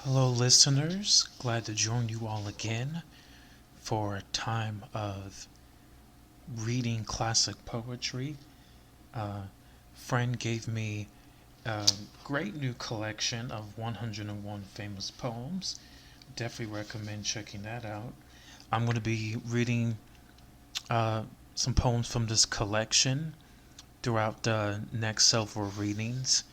Hello, listeners. Glad to join you all again for a time of reading classic poetry. A friend gave me a great new collection of 101 famous poems. Definitely recommend checking that out. I'm going to be reading uh, some poems from this collection throughout the next several readings,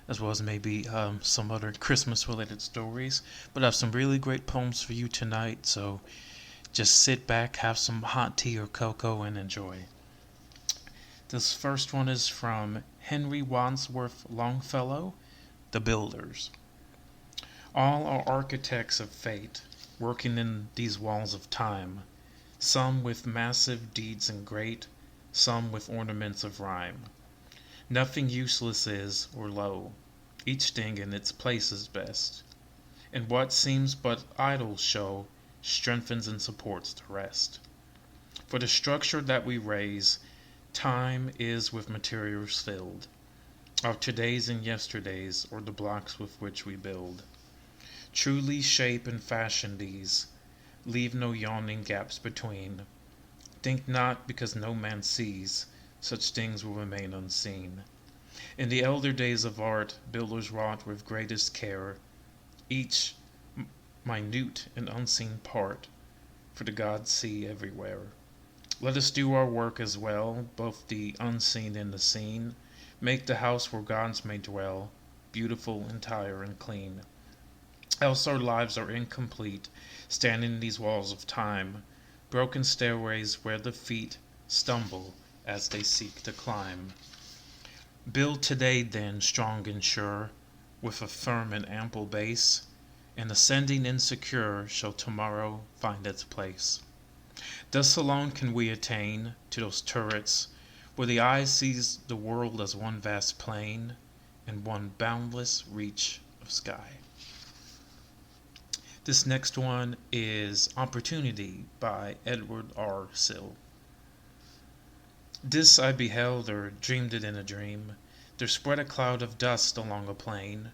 as well as maybe some other Christmas related stories. But I have some really great poems for you tonight, so just sit back, have some hot tea or cocoa, and enjoy. This first one is from Henry Wadsworth Longfellow, The Builders. All are architects of fate, working in these walls of time, some with massive deeds and great, some with ornaments of rhyme. Nothing useless is, or low, each thing in its place is best, and what seems but idle show strengthens and supports the rest. For the structure that we raise, time is with materials filled, of todays and yesterdays, or the blocks with which we build. Truly shape and fashion these, leave no yawning gaps between. Think not because no man sees, such things will remain unseen. In the elder days of art, builders wrought with greatest care each minute and unseen part, for the gods see everywhere. Let us do our work as well, both the unseen and the seen. Make the house where gods may dwell, beautiful, entire, and clean. Else our lives are incomplete, standing in these walls of time, broken stairways where the feet stumble as they seek to climb. Build today, then, strong and sure, with a firm and ample base, and ascending insecure shall tomorrow find its place. Thus alone can we attain to those turrets where the eye sees the world as one vast plain and one boundless reach of sky. This next one is Opportunity by Edward R. Sill. This I beheld or dreamed it in a dream. There spread a cloud of dust along a plain,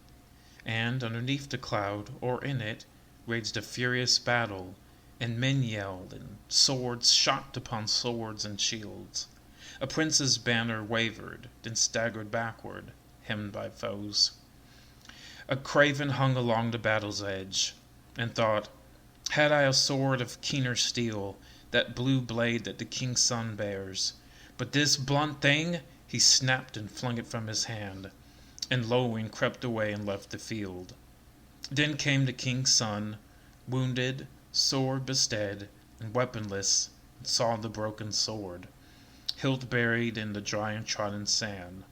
and underneath the cloud, or in it, raged a furious battle, and men yelled, and swords shot upon swords and shields. A prince's banner wavered, then staggered backward, hemmed by foes. A craven hung along the battle's edge, and thought, had I a sword of keener steel, that blue blade that the king's son bears. But this blunt thing, he snapped and flung it from his hand, and lowing crept away and left the field. Then came the king's son, wounded, sword bestead, and weaponless, and saw the broken sword, hilt buried in the dry and trodden sand,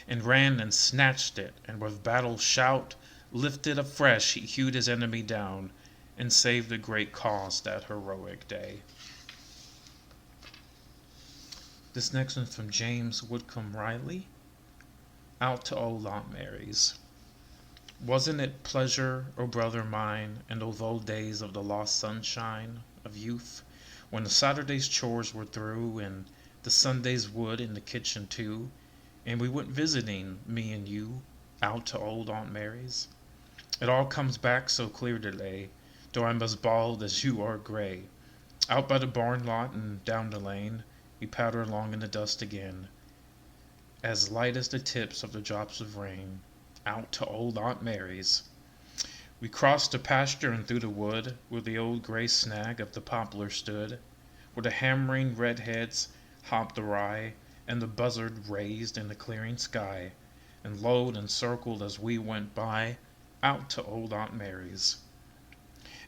and ran and snatched it, and with battle shout, lifted afresh, he hewed his enemy down, and saved a great cause that heroic day. This next one's from James Whitcomb Riley. Out to Old Aunt Mary's. Wasn't it pleasure, O brother mine, in those old days of the lost sunshine of youth, when the Saturday's chores were through, and the Sunday's wood in the kitchen too, and we went visiting, me and you, out to old Aunt Mary's? It all comes back so clear today, though I'm as bald as you are gray. Out by the barn lot and down the lane, we patter along in the dust again, as light as the tips of the drops of rain, out to old Aunt Mary's. We crossed the pasture and through the wood, where the old gray snag of the poplar stood, where the hammering redheads hopped awry, and the buzzard raised in the clearing sky, and lowed and circled as we went by, out to old Aunt Mary's.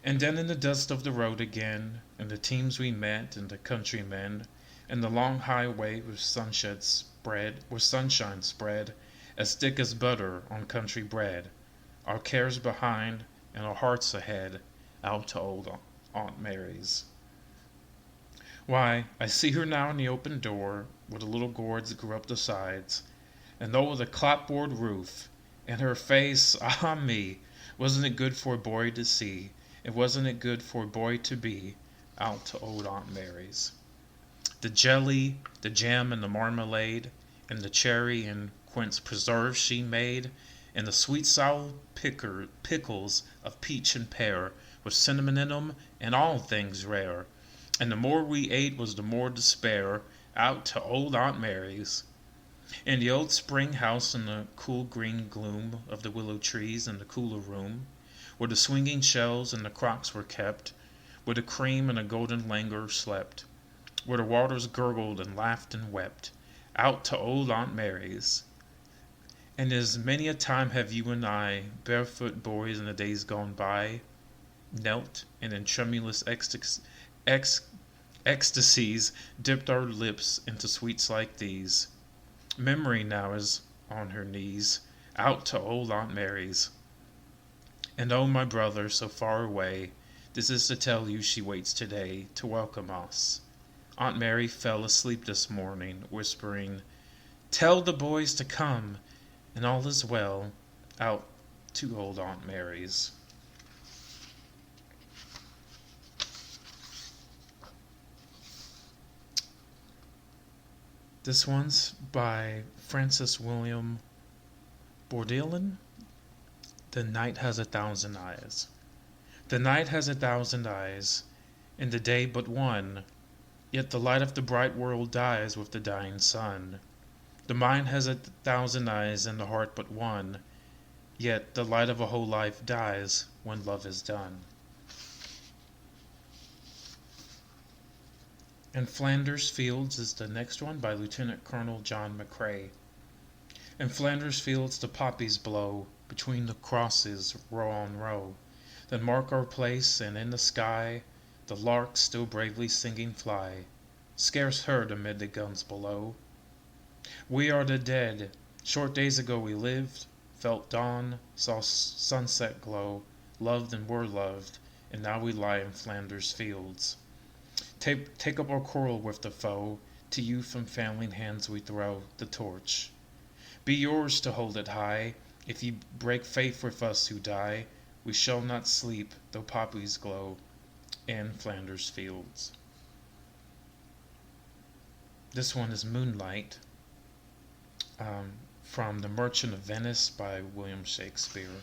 And then in the dust of the road again, and the teams we met, and the countrymen, and the long highway with sunshine spread, as thick as butter on country bread, our cares behind and our hearts ahead, out to old Aunt Mary's. Why, I see her now in the open door, where the little gourds grew up the sides, and over the clapboard roof, and her face, ah me, wasn't it good for a boy to see, and wasn't it good for a boy to be, out to old Aunt Mary's. The jelly, the jam, and the marmalade, and the cherry and quince preserves she made, and the sweet sour pickles of peach and pear, with cinnamon in 'em, and all things rare. And the more we ate was the more despair, out to old Aunt Mary's. In the old spring house in the cool green gloom of the willow trees in the cooler room, where the swinging shells and the crocks were kept, where the cream and the golden languor slept, where the waters gurgled and laughed and wept, out to old Aunt Mary's. And as many a time have you and I, barefoot boys in the days gone by, knelt and in tremulous ecstasies dipped our lips into sweets like these. Memory now is on her knees, out to old Aunt Mary's. And oh, my brother, so far away, this is to tell you she waits today to welcome us. Aunt Mary fell asleep this morning, whispering, "Tell the boys to come, and all is well, out to old Aunt Mary's." This one's by Francis William Bourdillon. The night has 1,000 eyes. The night has 1,000 eyes, and the day but one, yet the light of the bright world dies with the dying sun. The mind has 1,000 eyes and the heart but one, yet the light of a whole life dies when love is done. And Flanders Fields is the next one by Lieutenant Colonel John McCrae. In Flanders Fields the poppies blow between the crosses row on row, that mark our place, and in the sky the larks still bravely singing fly, scarce heard amid the guns below. We are the dead. Short days ago we lived, felt dawn, saw sunset glow, loved and were loved, and now we lie in Flanders Fields. Take up our quarrel with the foe, to you from failing hands we throw the torch. Be yours to hold it high, if ye break faith with us who die, we shall not sleep though poppies glow in Flanders Fields. This one is Moonlight, from The Merchant of Venice by William Shakespeare.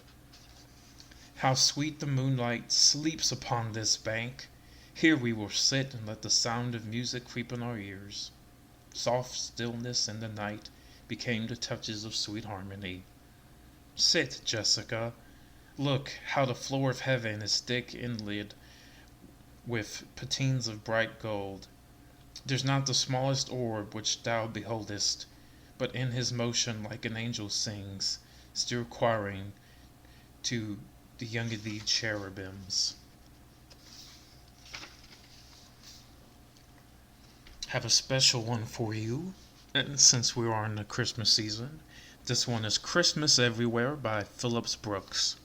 How sweet the moonlight sleeps upon this bank! Here we will sit and let the sound of music creep in our ears. Soft stillness in the night became the touches of sweet harmony. Sit, Jessica. Look how the floor of heaven is thick inlaid with patines of bright gold. There's not the smallest orb which thou beholdest, but in his motion like an angel sings, still choiring to the young-eyed cherubims. Have a special one for you, and since we are in the Christmas season. This one is Christmas Everywhere by Phillips Brooks.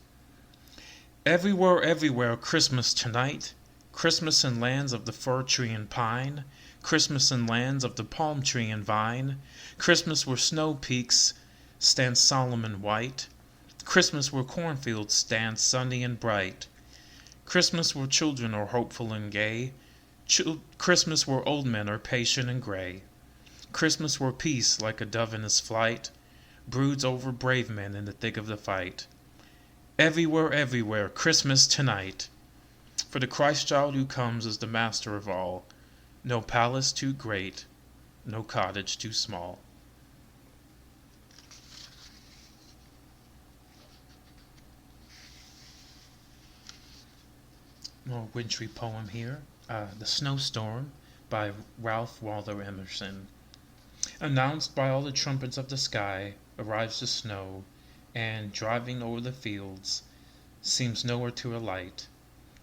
Everywhere, everywhere, Christmas tonight. Christmas in lands of the fir tree and pine. Christmas in lands of the palm tree and vine. Christmas where snow peaks stand solemn and white. Christmas where cornfields stand sunny and bright. Christmas where children are hopeful and gay. Christmas where old men are patient and gray. Christmas where peace, like a dove in his flight, broods over brave men in the thick of the fight. Everywhere, everywhere, Christmas tonight. For the Christ child who comes is the master of all. No palace too great, no cottage too small. More wintry poem here. The Snowstorm by Ralph Waldo Emerson. Announced by all the trumpets of the sky, arrives the snow, and, driving o'er the fields, seems nowhere to alight.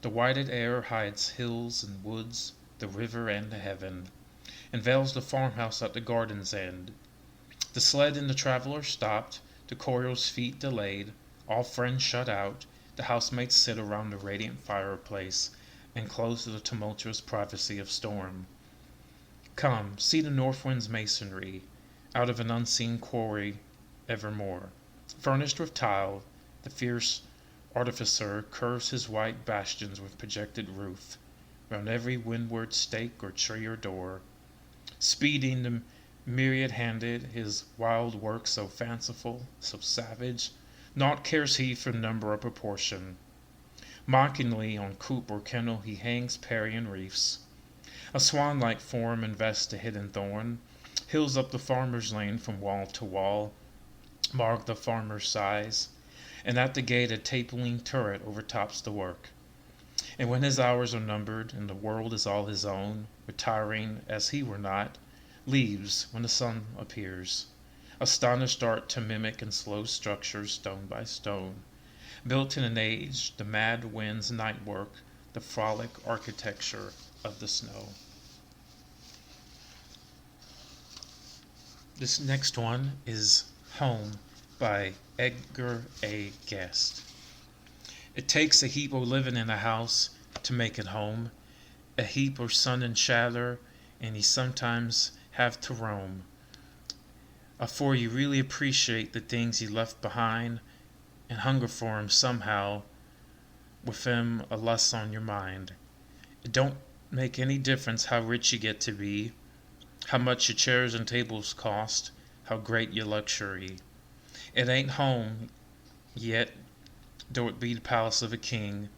The whited air hides hills and woods, the river and the heaven, and veils the farmhouse at the garden's end. The sled and the traveler stopped, the courier's feet delayed, all friends shut out, the housemates sit around the radiant fireplace, and close to the tumultuous privacy of storm. Come, see the north wind's masonry, out of an unseen quarry evermore. Furnished with tile, the fierce artificer curves his white bastions with projected roof, round every windward stake or tree or door. Speeding the myriad-handed, his wild work so fanciful, so savage, Naught cares he for number or proportion. Mockingly on coop or kennel he hangs Parian reefs. A swan-like form invests a hidden thorn, hills up the farmer's lane from wall to wall, mark the farmer's sighs, and at the gate a tapering turret overtops the work. And when his hours are numbered, and the world is all his own, retiring as he were not, leaves when the sun appears. Astonished art to mimic in slow structures stone by stone, built in an age, the mad wind's night work, the frolic architecture of the snow. This next one is Home by Edgar A. Guest. It takes a heap o' livin' in a house to make it home, a heap o' sun and shadow, and ye sometimes have to roam, afore you really appreciate the things ye left behind, and hunger for 'em somehow, with 'em a less on your mind. It don't make any difference how rich you get to be, how much your chairs and tables cost, how great your luxury. It ain't home yet, though it be the palace of a king,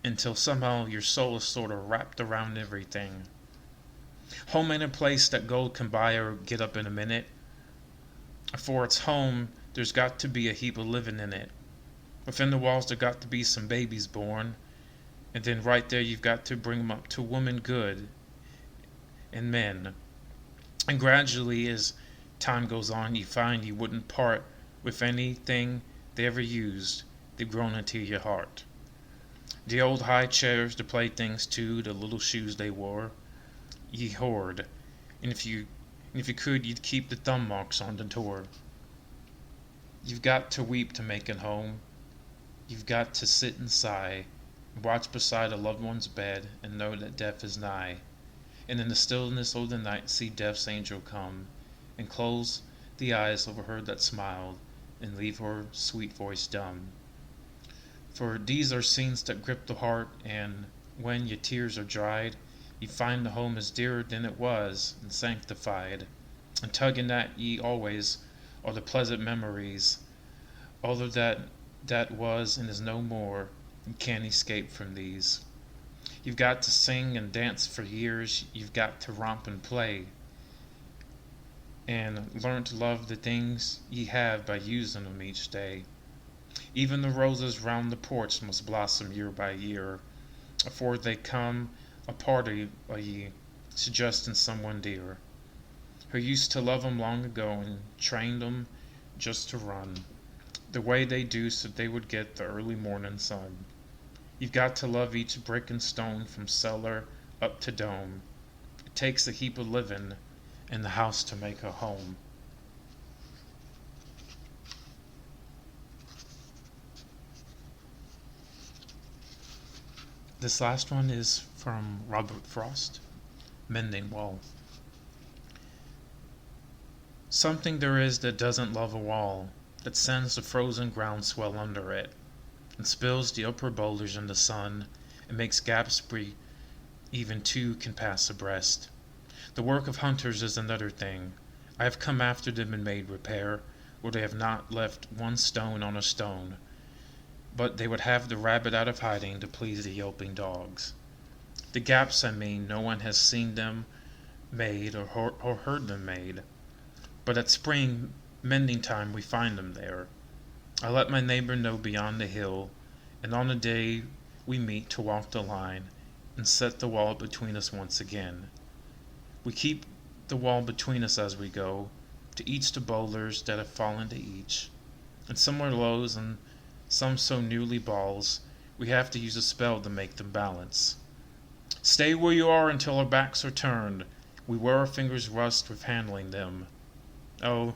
until somehow your soul is sort of wrapped around everything. Home ain't a place that gold can buy or get up in a minute. For it's home, there's got to be a heap of living in it. Within the walls there got to be some babies born, and then right there you've got to bring 'em up to woman good and men. And gradually as time goes on you find you wouldn't part with anything they ever used. They've grown into your heart. The old high chairs, the playthings too, the little shoes they wore, ye hoard, and if you could you'd keep the thumb marks on the door. You've got to weep to make it home. You've got to sit and sigh, and watch beside a loved one's bed, and know that death is nigh. And in the stillness of the night see death's angel come, and close the eyes over her that smiled, and leave her sweet voice dumb. For these are scenes that grip the heart, and when your tears are dried, you find the home is dearer than it was, and sanctified. And tugging at ye always are the pleasant memories, although that was and is no more, you can't escape from these. You've got to sing and dance for years, you've got to romp and play, and learn to love the things ye have by using 'em each day. Even the roses round the porch must blossom year by year, afore they come a party o' ye, suggesting someone dear, who used to love 'em long ago and trained 'em just to run the way they do so they would get the early morning sun. You've got to love each brick and stone from cellar up to dome. It takes a heap of living in the house to make a home. This last one is from Robert Frost, Mending Wall. Something there is that doesn't love a wall, that sends the frozen ground swell under it, and spills the upper boulders in the sun, and makes gaps where even two can pass abreast. The work of hunters is another thing. I have come after them and made repair, where they have not left one stone on a stone, but they would have the rabbit out of hiding to please the yelping dogs. The gaps, I mean, no one has seen them made or heard them made, but at spring mending time we find them there. I let my neighbor know beyond the hill, and on a day we meet to walk the line and set the wall between us once again. We keep the wall between us as we go, to each the boulders that have fallen to each, and some are lows and some so newly balls, we have to use a spell to make them balance. Stay where you are until our backs are turned, we wear our fingers rust with handling them. Oh,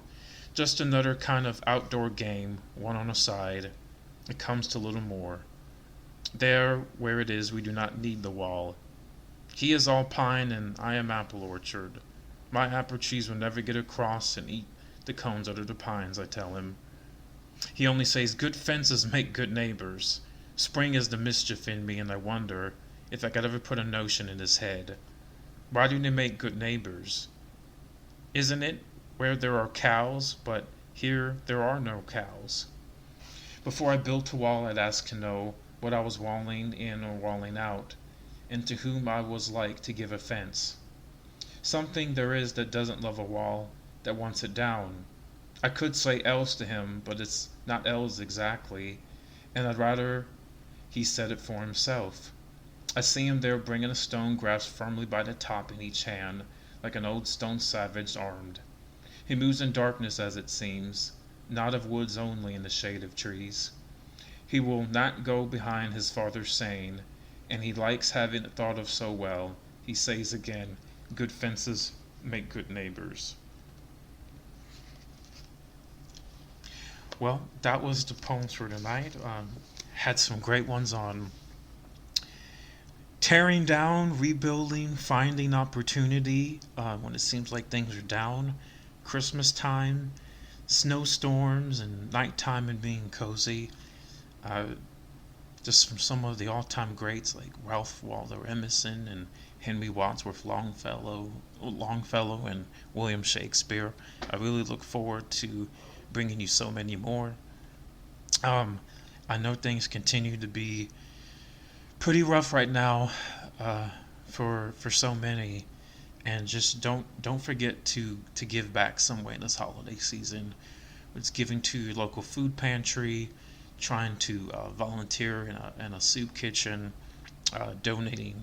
just another kind of outdoor game, one on a side. It comes to little more. There, where it is, we do not need the wall. He is all pine and I am apple orchard. My apple trees will never get across and eat the cones under the pines, I tell him. He only says good fences make good neighbors. Spring is the mischief in me, and I wonder if I could ever put a notion in his head. Why do they make good neighbors? Isn't it where there are cows, but here there are no cows? Before I built a wall, I'd ask to know what I was walling in or walling out, and to whom I was like to give offense. Something there is that doesn't love a wall, that wants it down. I could say else to him, but it's not else exactly, and I'd rather he said it for himself. I see him there bringing a stone grasped firmly by the top in each hand, like an old stone savage armed. He moves in darkness as it seems, not of woods only in the shade of trees. He will not go behind his father's saying, and he likes having it thought of so well. He says again, good fences make good neighbors. Well, that was the poems for tonight. Had some great ones on tearing down, rebuilding, finding opportunity when it seems like things are down, Christmas time, snowstorms, and nighttime and being cozy. Uh, just from some of the all-time greats like Ralph Waldo Emerson and Henry Wadsworth Longfellow and William Shakespeare. I really look forward to bringing you so many more. Um, I know things continue to be pretty rough right now for so many, and just don't forget to give back some way in this holiday season. It's giving to your local food pantry, trying to volunteer in a soup kitchen, donating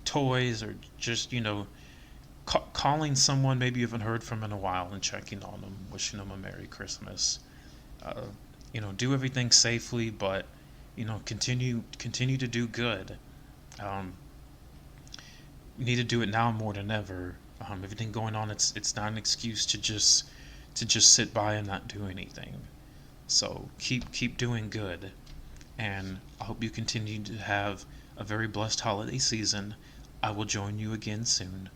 toys, or just calling someone maybe you haven't heard from in a while and checking on them, wishing them a Merry Christmas. Uh, do everything safely, but continue to do good. Um, we need to do it now more than ever. Everything going on, it's not an excuse to just sit by and not do anything. So keep doing good, and I hope you continue to have a very blessed holiday season. I will join you again soon.